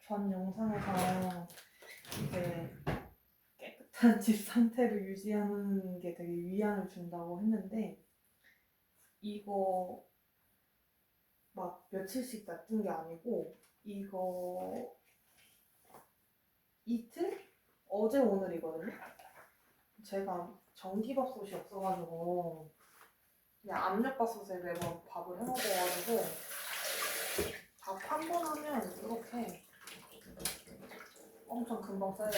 전 영상에서 이제 깨끗한 집 상태를 유지하는 게 되게 위안을 준다고 했는데, 이거 막 며칠씩 놔둔 게 아니고, 이거 이틀? 어제 오늘이거든요? 제가 전기밥솥이 없어가지고 그냥 압력밥솥에 매번 밥을 해먹어가지고, 밥 한 번 하면 이렇게 엄청 금방 쌓여요.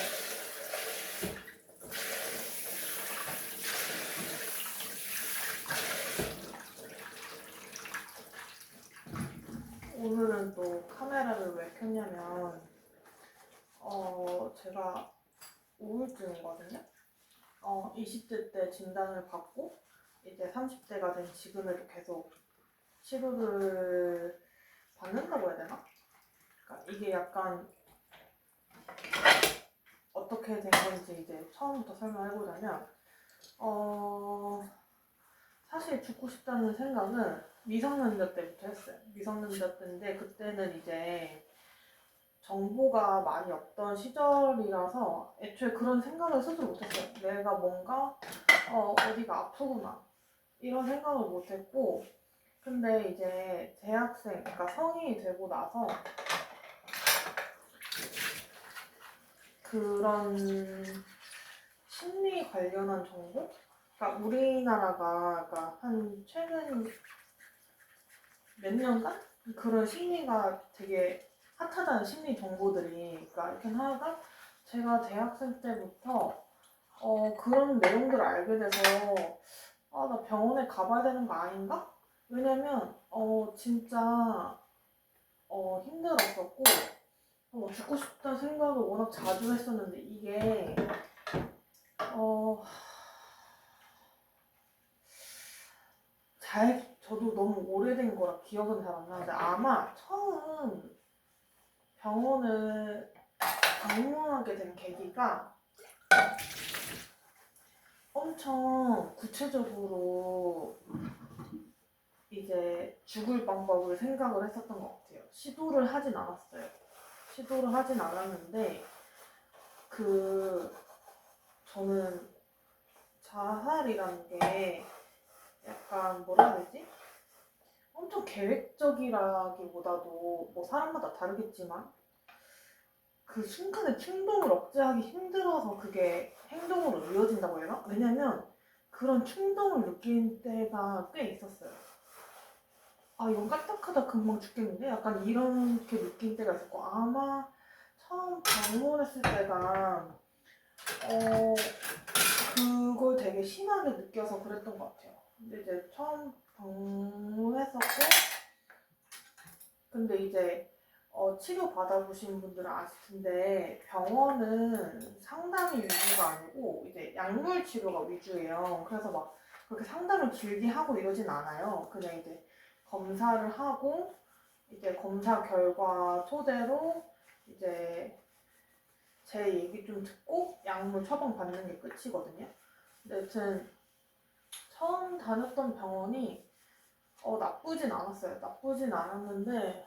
오늘은 또 카메라를 왜 켰냐면 제가 우울증이거든요. 20대 때 진단을 받고 이제 30대가 된 지금에도 계속 치료를 받는다고 해야 되나? 그러니까 이게 약간 어떻게 된 건지 이제 처음부터 설명해보자면, 사실 죽고 싶다는 생각은 미성년자 때부터 했어요. 미성년자 때인데 그때는 이제 정보가 많이 없던 시절이라서 애초에 그런 생각을 스스로 못했어요. 내가 뭔가 어디가 아프구나 이런 생각을 못했고, 근데 이제 대학생, 그러니까 성인이 되고 나서 그런 심리 관련한 정보? 그러니까 우리나라가 그러니까 한 최근 몇 년간 그런 심리가 되게 핫하다는 심리 정보들이, 그러니까 이렇게 하다가 제가 대학생 때부터 그런 내용들을 알게 돼서 나 병원에 가봐야 되는 거 아닌가? 왜냐면 진짜 힘들었었고 죽고 싶다는 생각을 워낙 자주 했었는데 이게 저도 너무 오래된 거라 기억은 잘 안 나는데 아마 처음 병원을 방문하게 된 계기가 엄청 구체적으로 이제 죽을 방법을 생각을 했었던 것 같아요. 시도를 하진 않았어요. 시도를 하진 않았는데 저는 자살이라는 게 약간 뭐라 해야 되지? 엄청 계획적이라기보다도 뭐 사람마다 다르겠지만 그 순간의 충동을 억제하기 힘들어서 그게 행동으로 이어진다고 해야 하나? 왜냐면 그런 충동을 느낀 때가 꽤 있었어요. 이건 까딱하다 금방 죽겠는데? 약간 이렇게 느낀 때가 있었고, 아마 처음 방문했을 때가 그걸 되게 심하게 느껴서 그랬던 것 같아요. 근데 이제 처음 방문했었고, 근데 이제 치료 받아보신 분들은 아실 텐데 병원은 상담이 위주가 아니고 이제 약물 치료가 위주예요. 그래서 막 그렇게 상담을 길게 하고 이러진 않아요. 그냥 이제 검사를 하고 이제 검사 결과 토대로 이제 제 얘기 좀 듣고 약물 처방 받는 게 끝이거든요. 근데 여튼 처음 다녔던 병원이 나쁘진 않았어요. 나쁘진 않았는데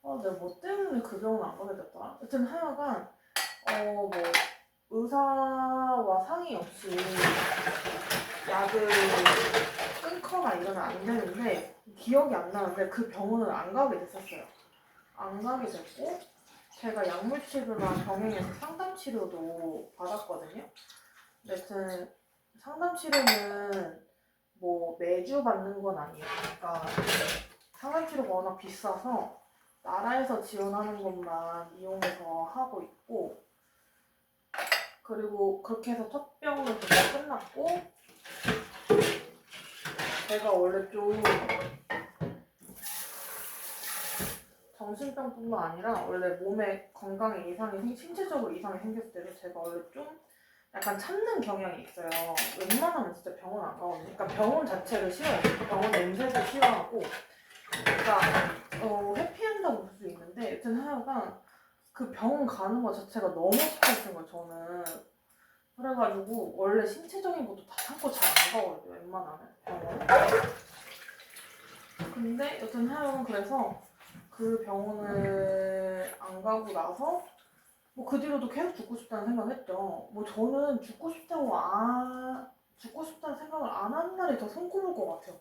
내가 뭐 때문에 그 병원 안 가게 됐더라? 여튼 하여간 뭐 의사와 상의 없이 약을 끊거나 이러면 안 되는데 기억이 안 나는데 그 병원을 안 가게 됐었어요. 안 가게 됐고 제가 약물 치료랑 병행해서 상담 치료도 받았거든요. 여튼 상담 치료는 뭐 매주 받는 건 아니에요. 그러니까 상담 치료가 워낙 비싸서 나라에서 지원하는 것만 이용해서 하고 있고, 그리고 그렇게 해서 첫 병은 그냥 끝났고, 제가 원래 좀 정신병뿐만 아니라 원래 몸에 건강에 이상이 신체적으로 이상이 생겼을 때도 제가 원래 좀 약간 참는 경향이 있어요. 웬만하면 진짜 병원 안 가거든요. 그러니까 병원 자체를 싫어해요. 병원 냄새도 싫어하고, 그러니까 회피한다고 볼 수 있는데 여튼 하여간 그 병원 가는 거 자체가 너무 스트레스인 거예요, 저는. 그래가지고 원래 신체적인 것도 다 참고 잘 안 가거든요, 웬만하면 병원. 근데 여튼 하여간 그래서 그 병원을 안 가고 나서 뭐 그 뒤로도 계속 죽고 싶다는 생각을 했죠. 뭐 저는 죽고 싶다는 생각을 안 한 날이 더 손꼽을 것 같아요.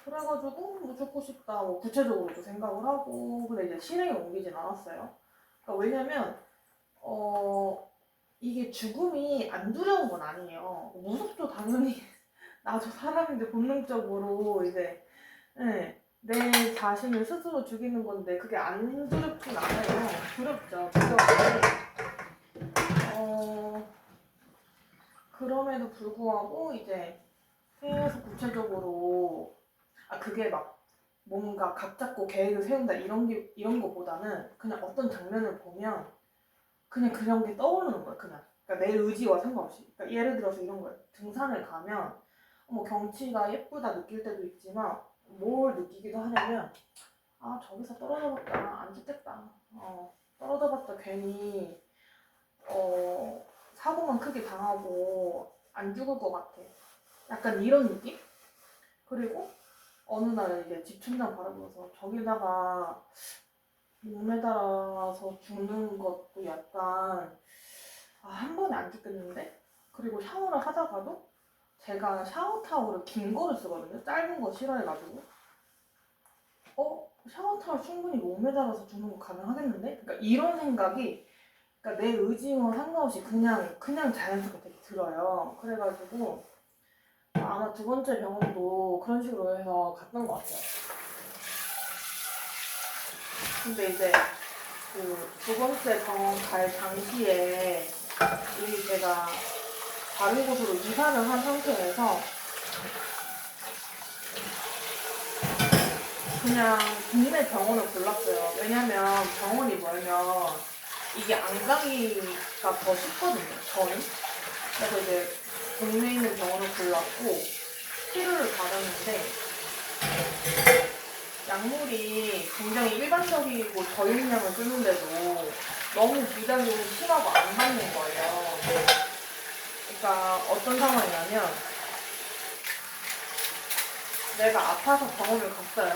그래가지고 뭐 죽고 싶다 뭐 구체적으로도 생각을 하고 근데 이제 실행에 옮기진 않았어요. 그러니까 왜냐면 이게 죽음이 안 두려운 건 아니에요. 무섭죠 당연히. 나도 사람인데 본능적으로 이제 네, 내 자신을 스스로 죽이는 건데 그게 안 두렵진 않아요. 두렵죠. 두려운데 그럼에도 불구하고 이제 계속 구체적으로 그게 막 뭔가 각 잡고 계획을 세운다 이런 거보다는 그냥 어떤 장면을 보면 그냥 게 떠오르는 거야 그냥. 그러니까 내 의지와 상관없이. 그러니까 예를 들어서 이런 거예요. 등산을 가면 뭐 경치가 예쁘다 느낄 때도 있지만 뭘 느끼기도 하냐면 저기서 떨어져봤다 안 죽겠다. 떨어져봤자 괜히 사고만 크게 당하고 안 죽을 것 같아. 약간 이런 느낌? 그리고 어느 날에 이제 집 천장 바라보면서 저기다가 목 매달아서 죽는 것도 약간 한 번에 안 죽겠는데? 그리고 샤워를 하다가도 제가 샤워 타월을 긴 거를 쓰거든요. 짧은 거 싫어해가지고 샤워 타월 충분히 목 매달아서 죽는 거 가능하겠는데? 그러니까 이런 생각이 그러니까 내 의지와 상관없이 그냥 자연스럽게 되게 들어요. 그래가지고 아마 두 번째 병원도 그런 식으로 해서 갔던 것 같아요. 근데 이제 그 두 번째 병원 갈 당시에 이미 제가 다른 곳으로 이사를 한 상태에서 그냥 동네 병원을 골랐어요. 왜냐면 병원이 멀면 이게 안 가기가 더 쉽거든요, 저는. 그래서 이제 동네에 있는 병원을 골랐고 치료를 받았는데 약물이 굉장히 일반적이고 저용량을 쓰는데도 너무 부작용이 심하고 안 맞는 거예요. 그러니까 어떤 상황이냐면 내가 아파서 병원을 갔어요.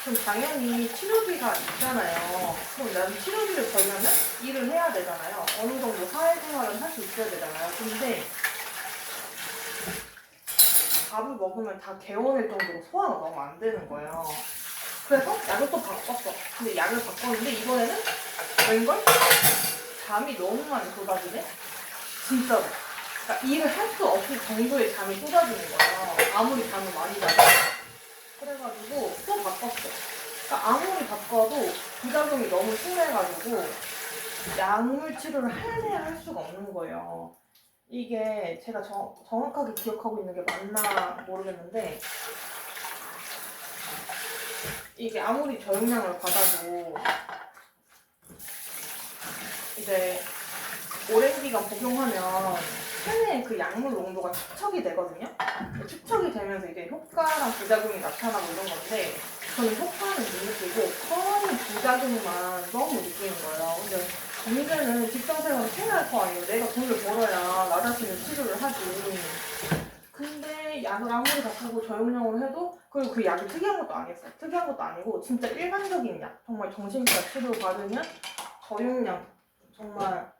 그럼 당연히 치료비가 있잖아요. 그럼 나는 치료비를 벌려면 일을 해야 되잖아요. 어느 정도 사회생활은 할 수 있어야 되잖아요. 근데 밥을 먹으면 다 개원할 정도로 소화가 너무 안 되는 거예요. 그래서 약을 또 바꿨어. 근데 약을 바꿨는데 이번에는 웬걸? 잠이 너무 많이 쏟아지네? 진짜로. 그러니까 일을 할 수 없을 정도의 잠이 쏟아지는 거예요. 아무리 잠을 많이 자도. 그래가지고 또 바꿨어. 그러니까 아무리 바꿔도 부작용이 너무 심해가지고 약물 치료를 해야 할 수가 없는 거예요. 이게 제가 정확하게 기억하고 있는 게 맞나 모르겠는데 이게 아무리 저용량을 받아도 이제 오랜 기간 복용하면 체내에 그 약물 농도가 축적이 되거든요. 축적이 되면서 이제 효과랑 부작용이 나타나고 이런 건데 저는 효과는 못 느끼고 커다란 부작용만 너무 느끼는 거예요. 근데 문제는 직장생활을 해야 할 거 아니에요. 내가 돈을 벌어야 나 자신을 치료를 하지. 근데 약을 아무리 바꾸고 저용량으로 해도 그리고 그 약이 특이한 것도 아니었어요. 특이한 것도 아니고 진짜 일반적인 약 정말 정신과 치료 받으면 저용량 정말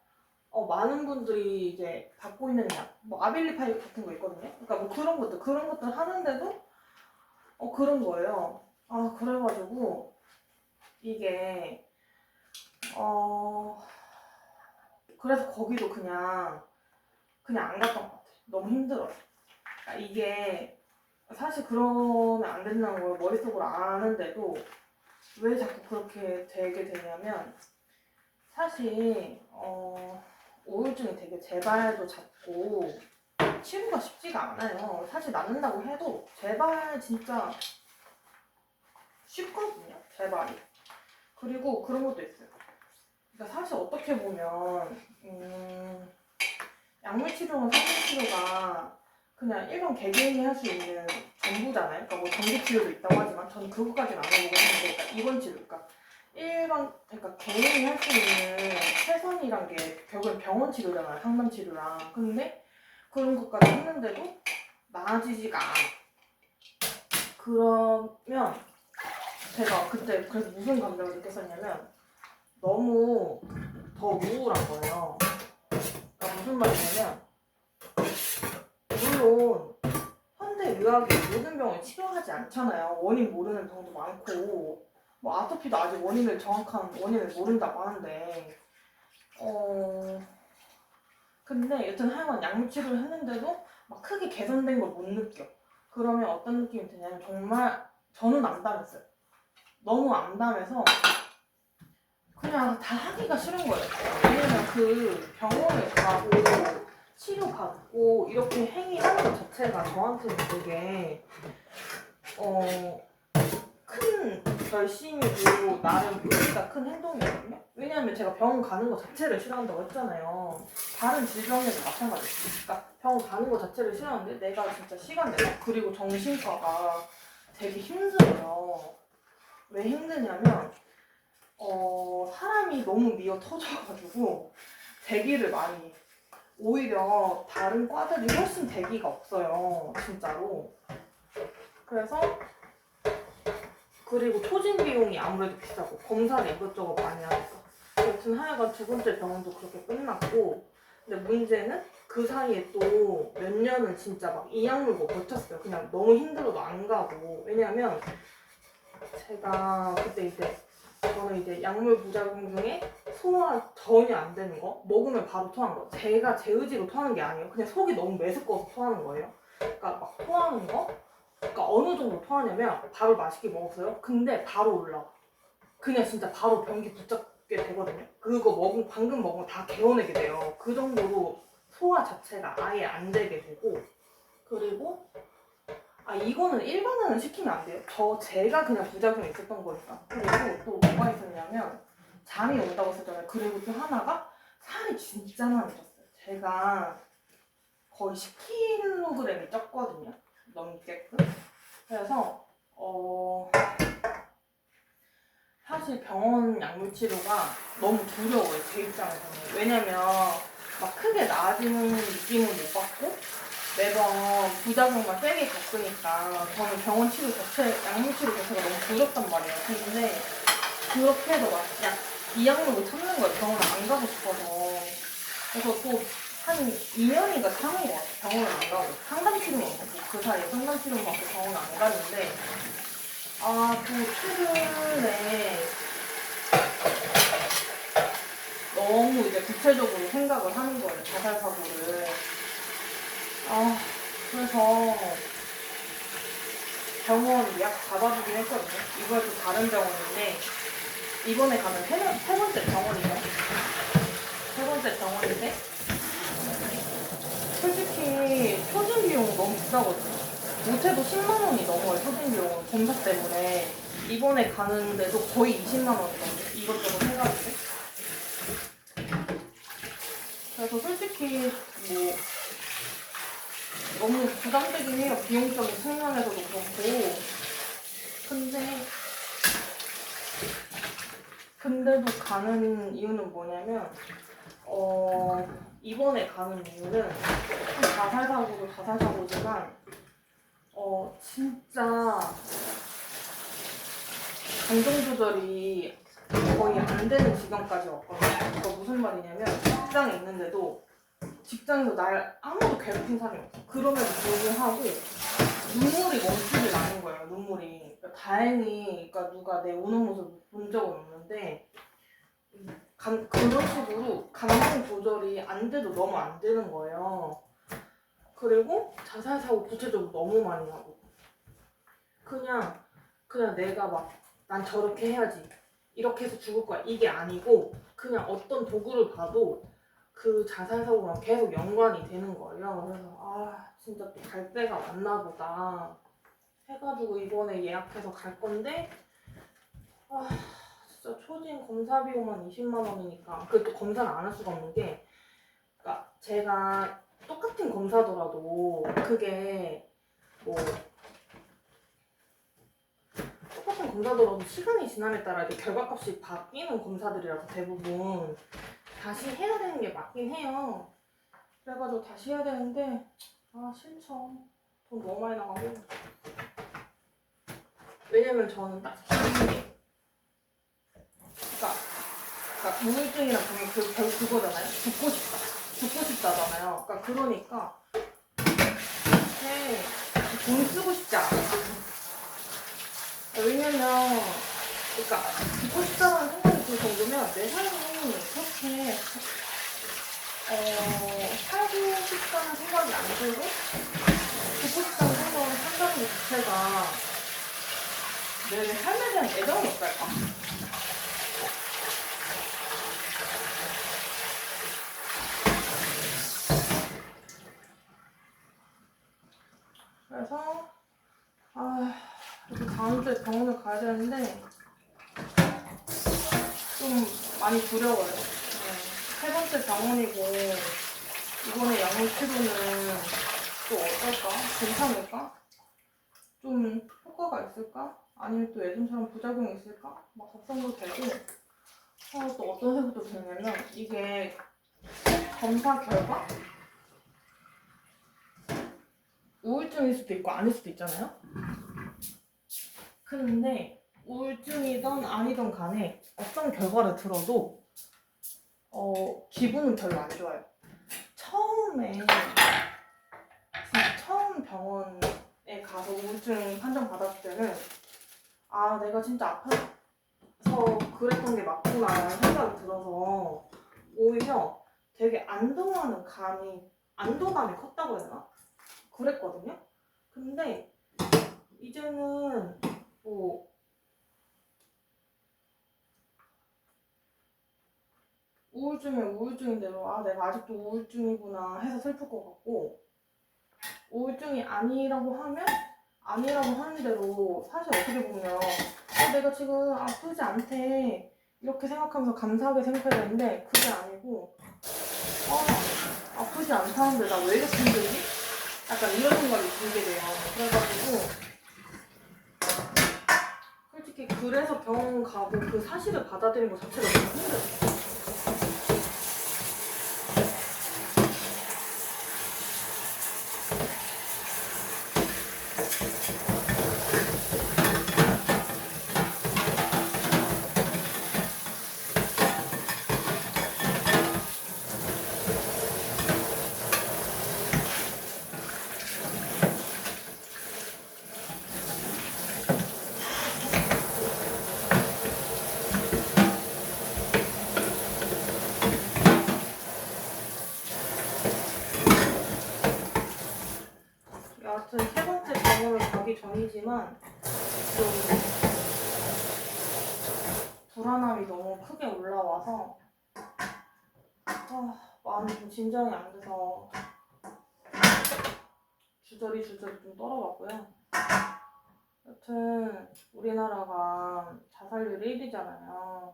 많은 분들이 이제 받고 있는 약, 뭐 아빌리파이 같은 거 있거든요. 그러니까 뭐 그런 것들 하는데도 그런 거예요. 그래가지고 이게 그래서 거기도 그냥 안 갔던 것 같아요. 너무 힘들어요. 그러니까 이게 사실 그러면 안 된다는 걸 머릿속으로 아는데도 왜 자꾸 그렇게 되게 되냐면 사실 우울증이 되게 재발도 잦고 치료가 쉽지가 않아요. 사실 낫는다고 해도 재발 진짜 쉽거든요. 재발이. 그리고 그런 것도 있어요. 그러니까 사실 어떻게 보면 약물 치료는 상담 치료가 그냥 일반 개개인이 할 수 있는 전부잖아요. 그러니까 뭐 정기 치료도 있다고 하지만 전 그거까지는 안 해보고 있는데 그러니까 입원 치료, 그러니까 개인이 할 수 있는 최선이란 게 결국엔 병원 치료잖아요. 상담 치료랑. 근데 그런 것까지 했는데도 나아지지가 않아. 그러면 제가 그때 그래서 무슨 감정을 느꼈었냐면 너무 더 우울한 거예요. 그러니까 무슨 말이냐면 물론 현대의학이 모든 병을 치료하지 않잖아요. 원인 모르는 병도 많고 뭐 아토피도 아직 정확한 원인을 모른다고 하는데 근데 여튼 하여간 약물 치료를 했는데도 막 크게 개선된 걸 못 느껴. 그러면 어떤 느낌이 드냐면 정말 저는 암담했어요. 너무 암담해서 그냥 다 하기가 싫은 거예요. 왜냐면 그 병원에 가고 치료받고 이렇게 행위하는 것 자체가 저한테는 되게 큰 결심이고 나름 의미가 큰 행동이거든요. 왜냐하면 제가 병원 가는 것 자체를 싫어한다고 했잖아요. 다른 질병에도 마찬가지예요. 그러니까 병원 가는 것 자체를 싫어하는데 내가 진짜 시간 내서 그리고 정신과가 되게 힘들어요. 왜 힘드냐면 사람이 너무 미어 터져가지고 대기를 많이 해. 오히려 다른 과들이 훨씬 대기가 없어요. 진짜로. 그래서 그리고 초진 비용이 아무래도 비싸고 검사를 이것저것 많이 하니까. 여튼 하여간 두 번째 병원도 그렇게 끝났고 근데 문제는 그 사이에 또 몇 년을 진짜 막 이 약물고 버텼어요. 그냥 너무 힘들어도 안 가고. 왜냐면 제가 그때 저는 이제 약물 부작용 중에 소화 전혀 안 되는 거 먹으면 바로 토하는 거. 제가 제 의지로 토하는 게 아니에요. 그냥 속이 너무 메스꺼워서 토하는 거예요. 그러니까 막 토하는 거 그러니까 어느 정도 토하냐면 밥을 맛있게 먹었어요. 근데 바로 올라와. 그냥 진짜 바로 변기 붙잡게 되거든요. 방금 먹은 거 다 개워내게 돼요. 그 정도로 소화 자체가 아예 안 되게 되고 그리고 이거는 일반인은 시키면 안 돼요. 제가 그냥 부작용이 있었던 거니까. 그리고 또 뭐가 있었냐면 잠이 온다고 했잖아요. 그리고 또 하나가 살이 진짜 많이 쪘어요. 제가 거의 10kg이 쪘거든요. 넘게끔. 그래서 사실 병원 약물 치료가 너무 두려워요. 제 입장에서는. 왜냐면 막 크게 나아지는 느낌을 못 받고 매번 부작용만 세게 겪으니까 저는 병원 치료 자체, 약물 치료 자체가 너무 두렵단 말이에요. 근데 그렇게 해도 이 약물을 참는 거예요. 병원 안 가고 싶어서. 그래서 또 한 2년인가 참은 것 같아요. 병원을 안 가고. 상담 치료만 받고. 그 사이에 상담 치료만 받고 병원을 안 갔는데 또 최근에 너무 이제 구체적으로 생각을 하는 거예요. 자살 사고를. 그래서 병원 예약 잡아주긴 했거든요. 이번에 또 다른 병원인데 이번에 가면 세 번째 병원이에요. 세 번째 병원인데 솔직히 표준 비용은 너무 비싸거든요. 못해도 10만 원이 넘어요. 표준 비용은 검사 때문에. 이번에 가는데도 거의 20만 원이거든요. 이것저것 해가지고. 그래서 솔직히 너무 부담되긴 해요. 비용적인 측면에서도 그렇고. 근데도 가는 이유는 뭐냐면 이번에 가는 이유는 자살 사고지만 진짜 감정 조절이 거의 안 되는 지경까지 왔거든요. 그러니까 무슨 말이냐면 직장에 있는데도 직장에서 날 아무도 괴롭힌 사람이 없어. 그럼에도 불구하고 눈물이 멈추질 않은 거예요. 눈물이. 그러니까 다행히 누가 내 우는 모습을 본 적은 없는데 그런 식으로 감정 조절이 안 돼도 너무 안 되는 거예요. 그리고 자살 사고 구체적으로 너무 많이 하고 그냥 내가 난 저렇게 해야지 이렇게 해서 죽을 거야 이게 아니고 그냥 어떤 도구를 봐도 그 자살 사고랑 계속 연관이 되는 거예요. 그래서 진짜 또 갈 때가 왔나 보다 해가지고 이번에 예약해서 갈 건데 진짜 초진 검사 비용만 20만 원이니까 또 검사를 안 할 수가 없는 게 그러니까 제가 똑같은 검사더라도 그게 똑같은 검사더라도 시간이 지남에 따라 이렇게 결과값이 바뀌는 검사들이라서 대부분 다시 해야 되는 게 맞긴 해요. 그래가지고 다시 해야 되는데 싫죠. 돈 너무 많이 나가고. 왜냐면 저는 딱 기분이 그러니까 우울증이랑 보면 그거잖아요. 죽고 싶다잖아요. 그러니까 돈 쓰고 싶지 않아. 왜냐면 그러니까 죽고 싶다는 생각이 들 정도면 내 삶이 그렇게 살고 싶다는 생각이 안 들고 죽고 싶다는 생각을 한다는 것 자체가 내 삶에 대한 애정이 없달까? 그래서 이렇게 다음 주에 병원을 가야 되는데 좀 많이 두려워요. 세 번째 병원이고 이번에 약물 치료는 또 어떨까? 괜찮을까? 좀 효과가 있을까? 아니면 또 예전처럼 부작용이 있을까? 막 걱정도 되고 또 어떤 생각도 드냐면 이게 검사 결과 우울증일 수도 있고 아닐 수도 있잖아요. 근데 우울증이든 아니든 간에 어떤 결과를 들어도 기분은 별로 안 좋아요. 처음 병원에 가서 우울증 판정 받았을 때는 내가 진짜 아파서 그랬던 게 맞구나라는 생각이 들어서 오히려 되게 안도감이 컸다고 해야 되나? 그랬거든요. 근데 이제는 뭐 우울증이면 우울증인 대로 내가 아직도 우울증이구나 해서 슬플 것 같고, 우울증이 아니라고 하는 대로 사실 어떻게 보면 내가 지금 아프지 않대 이렇게 생각하면서 감사하게 생각해야 되는데 그게 아니고 아프지 않다는데 나 왜 이렇게 힘들지? 약간 이런 생각이 들게 돼요. 그래가지고 솔직히 그래서 병원 가고 그 사실을 받아들이는 것 자체가 너무 힘들어요. 여하튼 세 번째 병원을 가기 전이지만 좀 불안함이 너무 크게 올라와서 마음이 좀 진정이 안 돼서 주저리 좀 떨어봤고요. 여튼 우리나라가 자살률이 1위잖아요.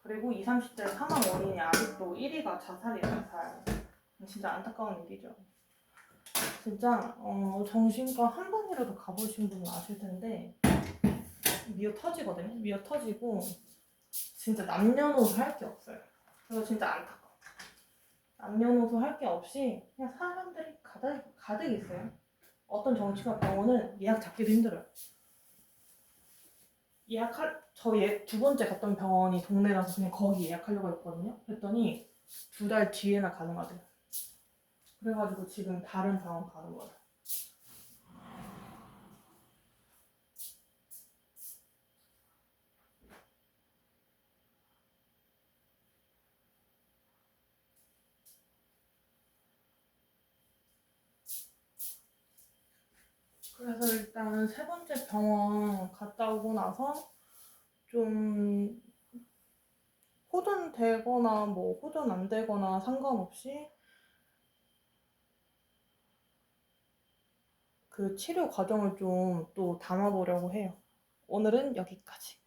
그리고 20, 30대 사망 원인이 아직도 1위가 자살이에요. 자살. 진짜 안타까운 일이죠. 진짜 정신과 한 번이라도 가보신 분은 아실 텐데 미어 터지거든요. 미어 터지고 진짜 남녀노소 할 게 없어요. 그래서 진짜 안타까워. 남녀노소 할 게 없이 그냥 사람들이 가득 있어요. 어떤 정신과 병원은 예약 잡기도 힘들어요. 두 번째 갔던 병원이 동네라서 그냥 거기 예약하려고 했거든요. 그랬더니 2달 뒤에나 가능하대요. 그래가지고 지금 다른 병원 가는 거예요. 그래서 일단 세 번째 병원 갔다 오고 나서 좀 호전되거나 뭐 호전 안 되거나 상관없이 그 치료 과정을 좀 또 담아보려고 해요. 오늘은 여기까지.